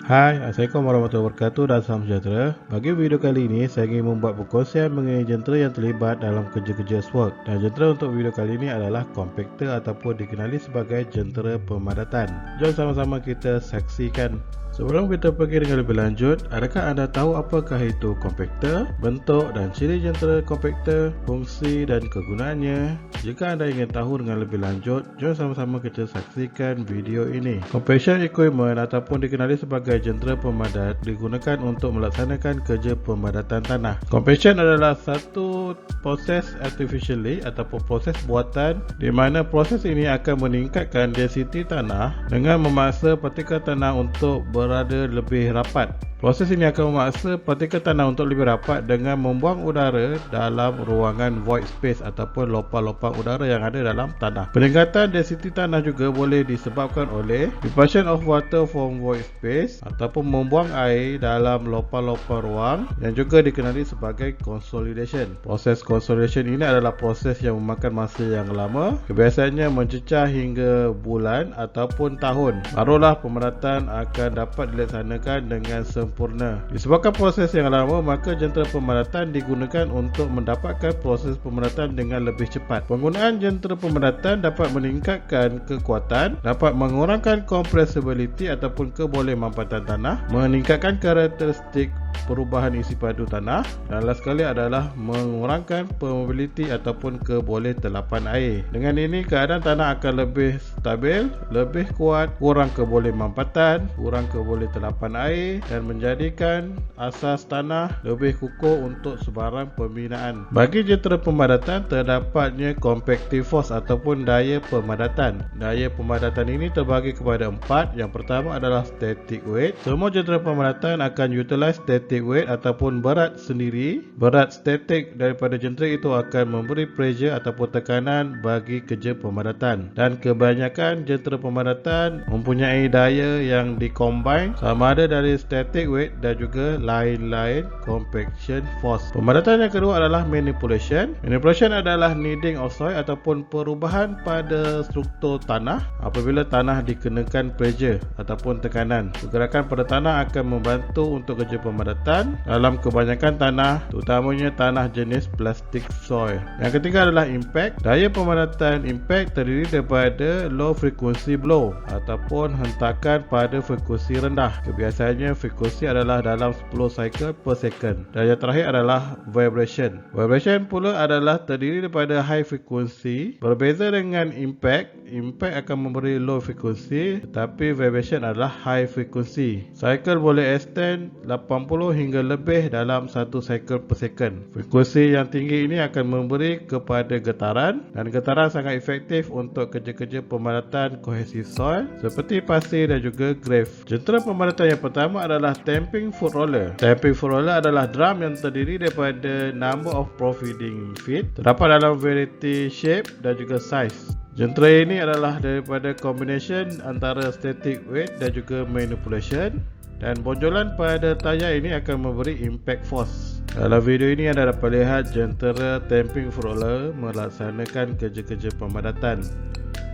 Hai, Assalamualaikum warahmatullahi wabarakatuh dan salam sejahtera. Bagi video kali ini, saya ingin membuat perkongsian mengenai jentera yang terlibat dalam kerja-kerja SWORK. Dan jentera untuk video kali ini adalah kompakter ataupun dikenali sebagai jentera pemadatan. Jom sama-sama kita saksikan. Sebelum kita pergi dengan lebih lanjut, adakah anda tahu apakah itu kompakter, bentuk dan ciri jentera kompakter, fungsi dan kegunaannya? Jika anda ingin tahu dengan lebih lanjut, jom sama-sama kita saksikan video ini. Compaction equipment ataupun dikenali sebagai jentera pemadat digunakan untuk melaksanakan kerja pemadatan tanah. Compaction adalah satu proses artificially ataupun proses buatan di mana proses ini akan meningkatkan density tanah dengan memaksa partikel tanah untuk berada lebih rapat. Proses ini akan memaksa partikel tanah untuk lebih rapat dengan membuang udara dalam ruangan void space ataupun lopang-lopang udara yang ada dalam tanah. Peningkatan density tanah juga boleh disebabkan oleh diffusion of water from void space ataupun membuang air dalam lopang-lopang ruang yang juga dikenali sebagai consolidation. Proses consolidation ini adalah proses yang memakan masa yang lama, kebiasaannya mencecah hingga bulan ataupun tahun. Barulah pemadatan akan dapat dilaksanakan dengan sempurna. Disebabkan proses yang lama, maka jentera pemadatan digunakan untuk mendapatkan proses pemadatan dengan lebih cepat. Penggunaan jentera pemadatan dapat meningkatkan kekuatan, dapat mengurangkan compressibility ataupun kebolehmampatan tanah, meningkatkan karakteristik perubahan isi padu tanah, dan last sekali adalah mengurangkan permeability ataupun keboleh-telapan air. Dengan ini, keadaan tanah akan lebih stabil, lebih kuat, kurang keboleh-mampatan, kurang keboleh-telapan air dan menjadikan asas tanah lebih kukuh untuk sebarang pembinaan. Bagi jentera pemadatan, terdapatnya compactive force ataupun daya pemadatan. Daya pemadatan ini terbagi kepada 4. Yang pertama adalah static weight. Semua jentera pemadatan akan utilize static weight ataupun berat sendiri. Berat statik daripada jentera itu akan memberi pressure ataupun tekanan bagi kerja pemadatan. Dan kebanyakan jentera pemadatan mempunyai daya yang dikombine sama ada dari static weight dan juga lain-lain compaction force. Pemadatan yang kedua adalah manipulation. Manipulation adalah kneading of soil ataupun perubahan pada struktur tanah apabila tanah dikenakan pressure ataupun tekanan. Pergerakan pada tanah akan membantu untuk kerja pemadatan dalam kebanyakan tanah, terutamanya tanah jenis plastic soil. Yang ketiga adalah impact. Daya pemadatan impact terdiri daripada low frequency blow ataupun hentakan pada frekuensi rendah. Kebiasaannya frekuensi adalah dalam 10 cycle per second. Dan yang terakhir adalah vibration. Vibration pula adalah terdiri daripada high frequency. Berbeza dengan impact, impact akan memberi low frequency tetapi vibration adalah high frequency. Cycle boleh extend 80 hingga lebih dalam satu cycle per second. Frekuensi yang tinggi ini akan memberi kepada getaran dan getaran sangat efektif untuk kerja-kerja pemadatan kohesif soil seperti pasir dan juga grave. Jentera pemadatan yang pertama adalah tamping foot roller. Tamping foot roller adalah drum yang terdiri daripada number of providing feet, terdapat dalam variety shape dan juga size. Jentera ini adalah daripada combination antara static weight dan juga manipulation. Dan bonjolan pada tayar ini akan memberi impact force. Dalam video ini anda dapat lihat jentera tamping foot roller melaksanakan kerja-kerja pemadatan.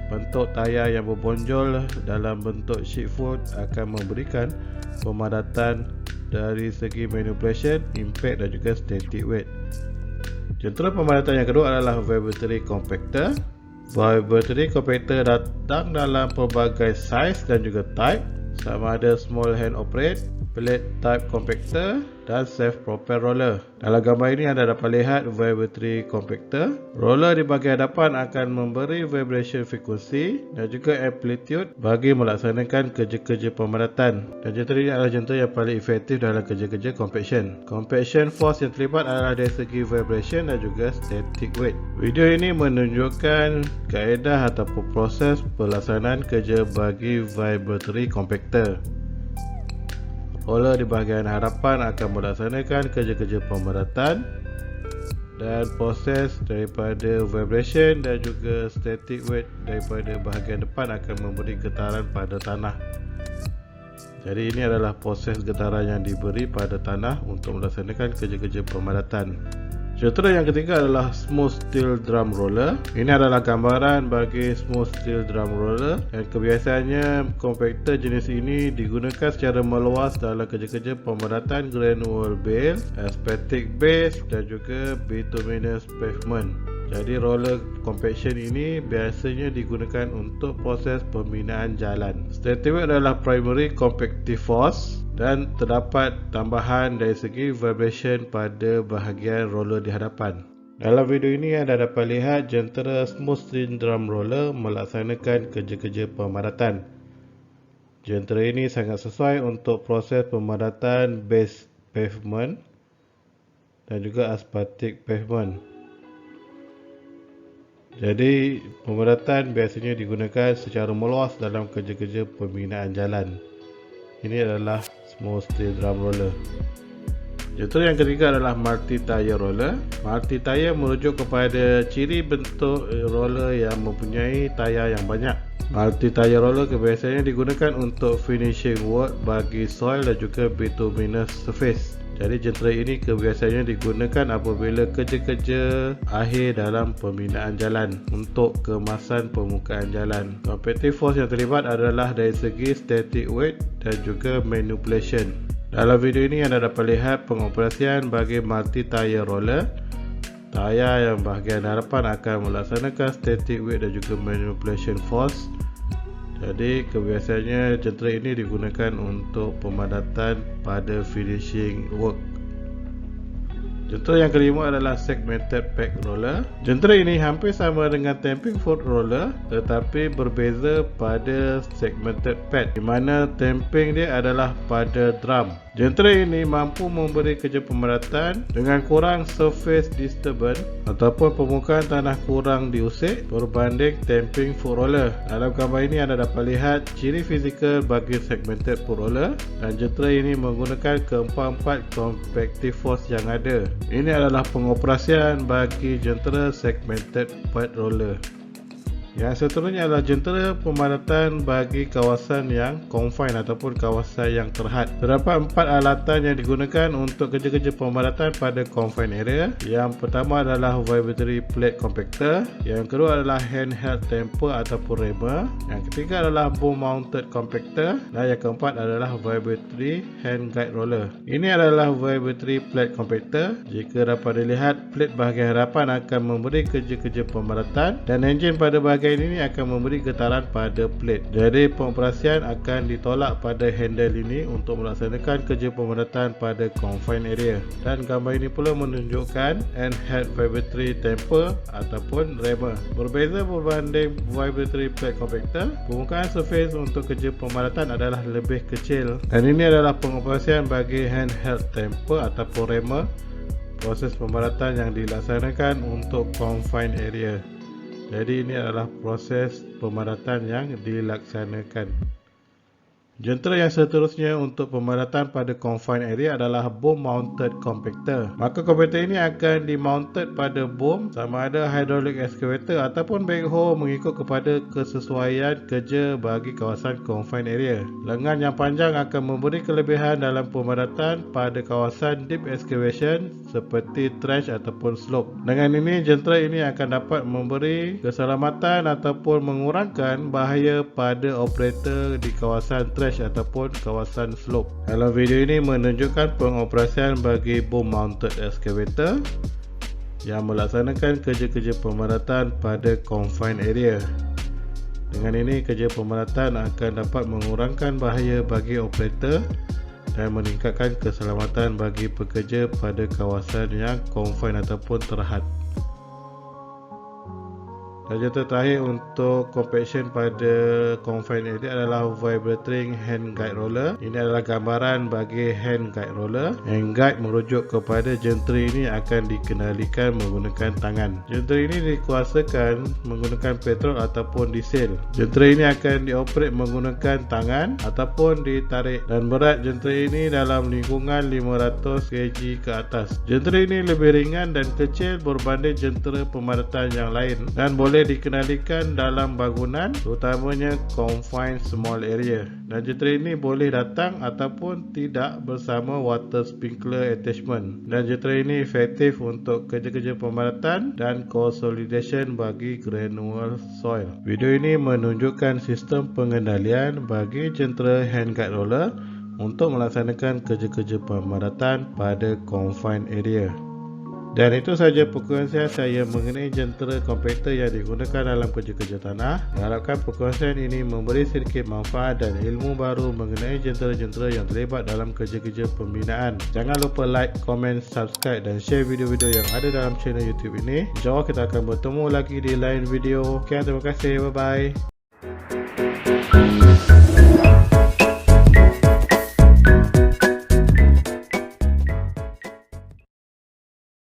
Bentuk tayar yang berbonjol dalam bentuk sheet foot akan memberikan pemadatan dari segi manipulation, impact dan juga static weight. Jentera pemadatan yang kedua adalah vibratory compactor. Vibratory compactor datang dalam pelbagai size dan juga type, sama ada small hand operate, plate type compactor dan self-propel roller. Dalam gambar ini anda dapat lihat vibratory compactor. Roller di bahagian hadapan akan memberi vibration frekuensi dan juga amplitude bagi melaksanakan kerja-kerja pemadatan. Dan jentera ini adalah jentera yang paling efektif dalam kerja-kerja compaction. Compaction force yang terlibat adalah dari segi vibration dan juga static weight. Video ini menunjukkan kaedah ataupun proses pelaksanaan kerja bagi vibratory compactor. Roller di bahagian hadapan akan melaksanakan kerja-kerja pemadatan dan proses daripada vibration dan juga static weight daripada bahagian depan akan memberi getaran pada tanah. Jadi ini adalah proses getaran yang diberi pada tanah untuk melaksanakan kerja-kerja pemadatan. Jentera yang ketiga adalah smooth steel drum roller. Ini adalah gambaran bagi smooth steel drum roller, dan kebiasaannya kompakter jenis ini digunakan secara meluas dalam kerja-kerja pemadatan granular base, aspetic base dan juga bituminous pavement. Jadi roller compaction ini biasanya digunakan untuk proses pembinaan jalan. Static weight adalah primary compactive force dan terdapat tambahan dari segi vibration pada bahagian roller di hadapan. Dalam video ini anda dapat lihat jentera smooth steel drum roller melaksanakan kerja-kerja pemadatan. Jentera ini sangat sesuai untuk proses pemadatan base pavement dan juga aspetic pavement. Jadi pemadatan biasanya digunakan secara meluas dalam kerja-kerja pembinaan jalan. Ini adalah smooth steel drum roller. Jentera yang ketiga adalah multi-tire roller. Multi-tire merujuk kepada ciri bentuk roller yang mempunyai tayar yang banyak. Multi-tire roller kebiasaannya digunakan untuk finishing work bagi soil dan juga bituminous surface. Jadi jentera ini kebiasaannya digunakan apabila kerja-kerja akhir dalam pembinaan jalan untuk kemasan permukaan jalan. Compactive force yang terlibat adalah dari segi static weight dan juga manipulation. Dalam video ini anda dapat lihat pengoperasian bagi multi-tire roller. Tayar yang bahagian hadapan akan melaksanakan static weight dan juga manipulation force. Jadi kebiasaannya jentera ini digunakan untuk pemadatan pada finishing work. Jentera yang kelima adalah segmented peg roller. Jentera ini hampir sama dengan tamping foot roller tetapi berbeza pada segmented peg, di mana tamping dia adalah pada drum. Jentera ini mampu memberi kerja pemadatan dengan kurang surface disturbance ataupun permukaan tanah kurang diusik berbanding tamping foot roller. Dalam gambar ini anda dapat lihat ciri fizikal bagi segmented foot roller, dan jentera ini menggunakan keempat-empat compactive force yang ada. Ini adalah pengoperasian bagi jentera segmented peg roller. Yang seterusnya adalah jentera pemadatan bagi kawasan yang confined ataupun kawasan yang terhad. Terdapat 4 alatan yang digunakan untuk kerja-kerja pemadatan pada confined area. Yang pertama adalah vibratory plate compactor. Yang kedua adalah handheld tamper ataupun rammer. Yang ketiga adalah boom mounted compactor. Dan yang keempat adalah vibratory hand guide roller. Ini adalah vibratory plate compactor. Jika dapat dilihat, plate bahagian hadapan akan memberi kerja-kerja pemadatan dan enjin pada bahagian ini akan memberi getaran pada plate. Jadi pengoperasian akan ditolak pada handle ini untuk melaksanakan kerja pemadatan pada confined area. Dan gambar ini pula menunjukkan handheld vibratory tamper ataupun rammer. Berbeza berbanding vibratory plate compactor, permukaan surface untuk kerja pemadatan adalah lebih kecil. Dan ini adalah pengoperasian bagi handheld tamper ataupun rammer. Proses pemadatan yang dilaksanakan untuk confined area. Jadi ini adalah proses pemadatan yang dilaksanakan. Jentera yang seterusnya untuk pemadatan pada confined area adalah boom mounted compactor. Maka compactor ini akan dimounted pada boom, sama ada hydraulic excavator ataupun backhoe, mengikut kepada kesesuaian kerja bagi kawasan confined area. Lengan yang panjang akan memberi kelebihan dalam pemadatan pada kawasan deep excavation seperti trench ataupun slope. Dengan ini jentera ini akan dapat memberi keselamatan ataupun mengurangkan bahaya pada operator di kawasan trench ataupun kawasan slope. Dalam video ini menunjukkan pengoperasian bagi boom mounted excavator yang melaksanakan kerja-kerja pemadatan pada confined area. Dengan ini kerja pemadatan akan dapat mengurangkan bahaya bagi operator dan meningkatkan keselamatan bagi pekerja pada kawasan yang confined ataupun terhad. Dan jentera terakhir untuk compaction pada confined area adalah vibrating hand guide roller. Ini adalah gambaran bagi hand guide roller. Hand guide merujuk kepada jentera ini akan dikendalikan menggunakan tangan. Jentera ini dikuasakan menggunakan petrol ataupun diesel. Jentera ini akan dioperate menggunakan tangan ataupun ditarik, dan berat jentera ini dalam lingkungan 500 kg ke atas. Jentera ini lebih ringan dan kecil berbanding jentera pemadatan yang lain dan boleh boleh dikenalikan dalam bangunan, terutamanya confined small area. Dan jentera ini boleh datang ataupun tidak bersama water sprinkler attachment. Dan jentera ini efektif untuk kerja-kerja pemaratan dan consolidation bagi granular soil. Video ini menunjukkan sistem pengendalian bagi jentera hand guide roller untuk melaksanakan kerja-kerja pemaratan pada confined area. Dan itu sahaja perkongsian saya mengenai jentera kompakter yang digunakan dalam kerja-kerja tanah. Harapkan perkongsian ini memberi sedikit manfaat dan ilmu baru mengenai jentera-jentera yang terlibat dalam kerja-kerja pembinaan. Jangan lupa like, komen, subscribe dan share video-video yang ada dalam channel YouTube ini. InsyaAllah kita akan bertemu lagi di lain video. Okay, terima kasih. Bye-bye.